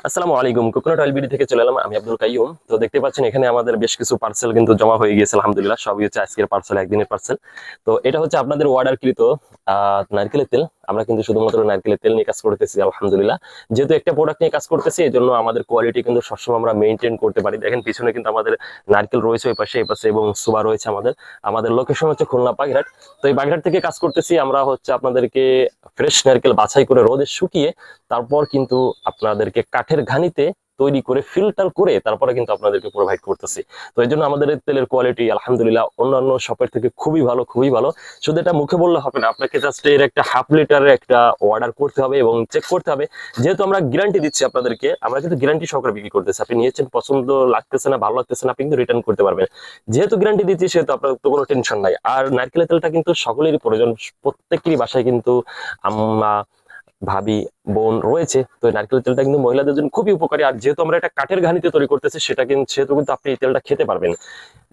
আসসালামু আলাইকুম। Coconut oil BD থেকে চলে এলাম আমি আব্দুল কাইয়ুম। তো দেখতে পাচ্ছেন এখানে আমাদের বেশ কিছু পার্সেল কিন্তু জমা হয়ে গিয়েছে আলহামদুলিল্লাহ। সবই হচ্ছে আজকের পার্সেল, একদিনের পার্সেল। তো এটা হচ্ছে আপনাদের অর্ডারকৃত নারকেলের তেল। আমরা কিন্তু শুধুমাত্র নারকেলের তেল নিয়ে কাজ করতেছি আলহামদুলিল্লাহ। যেহেতু একটা প্রোডাক্ট নিয়ে কাজ করতেছি, এই জন্য আমাদের কোয়ালিটি কিন্তু সবসময় আমরা মেনটেন করতে পারি। দেখেন পিছনে কিন্তু আমাদের নারকেল রয়েছে ওই পাশে, এই পাশে, এবং সুবা রয়েছে। আমাদের আমাদের লোকেশন হচ্ছে খুলনা বাগেরহাট। তো এই বাগেরহাট থেকে কাজ করতেছি আমরা, হচ্ছে আপনাদেরকে ফ্রেশ নারকেল বাছাই করে রোদে শুকিয়ে তারপর কিন্তু আপনাদেরকে কাঠের ঘানিতে তৈরি করে ফিল্টার করে তারপরে কিন্তু আপনাদেরকে প্রোভাইড করতেছি। তো এই জন্য আমাদের এই তেলের কোয়ালিটি আলহামদুলিল্লাহ অন্যান্য শপের থেকে খুবই ভালো, খুবই ভালো। শুধু এটা মুখে বললে হবে না, আপনাকে জাস্ট এর একটা হাফ লিটারের একটা অর্ডার করতে হবে এবং চেক করতে হবে। যেহেতু আমরা গ্যারান্টি দিচ্ছি আপনাদেরকে, আমরা কিন্তু গ্যারান্টি সহকারে বিক্রি করতেছি। আপনি নিয়েছেন, পছন্দ লাগতেছে না, ভালো লাগতেছে না, আপনি কিন্তু রিটার্ন করতে পারবেন। যেহেতু গ্যারান্টি দিচ্ছি সেহেতু আপনার তো কোনো টেনশন নাই। আর নারকেলের তেলটা কিন্তু সকলেরই প্রয়োজন, প্রত্যেকেরই বাসায় কিন্তু আম্মা, ভাবি, বোন রয়েছে। তো এই নারকেল তেলটা কিন্তু মহিলাদের জন্য খুবই উপকারী। আর যেহেতু আমরা এটা কাঠের ঘানিতে তৈরি করতেছি, সেহেতু কিন্তু আপনি এই তেলটা খেতে পারবেন।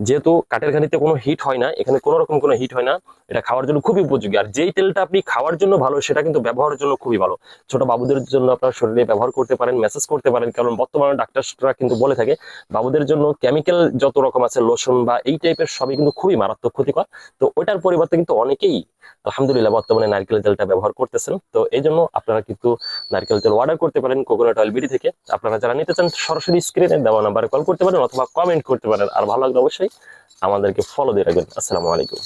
যেহেতু কাঠের ঘানিতে কোনো হিট হয় না, এখানে কোনো রকম কোনো হিট হয় না, এটা খাওয়ার জন্য খুবই উপযোগী। আর যেই তেলটা আপনি খাওয়ার জন্য ভালো, সেটা কিন্তু ব্যবহারের জন্য খুবই ভালো। ছোট বাবুদের জন্য আপনার শরীরে ব্যবহার করতে পারেন, মেসেজ করতে পারেন। কারণ বর্তমানে ডাক্তাররা কিন্তু বলে থাকে বাবুদের জন্য কেমিক্যাল যত রকম আছে, লোশন বা এই টাইপের সবই কিন্তু খুবই মারাত্মক ক্ষতিকর। তো ওটার পরিবর্তে কিন্তু অনেকেই আলহামদুলিল্লাহ বর্তমানে নারকেল তেলটা ব্যবহার করতেছেন। তো এই জন্য আপনারা কিন্তু নারকেল তেল অর্ডার করতে পারেন কোকোনাট অয়েল বিডি থেকে। আপনারা যারা নিতে চান সরাসরি স্ক্রিনে দেওয়া নাম্বারে কল করতে পারেন অথবা কমেন্ট করতে পারেন। আর ভালো লাগলে অবশ্যই আমাদেরকে ফলো দিয়ে রাখবেন। আসসালামু আলাইকুম।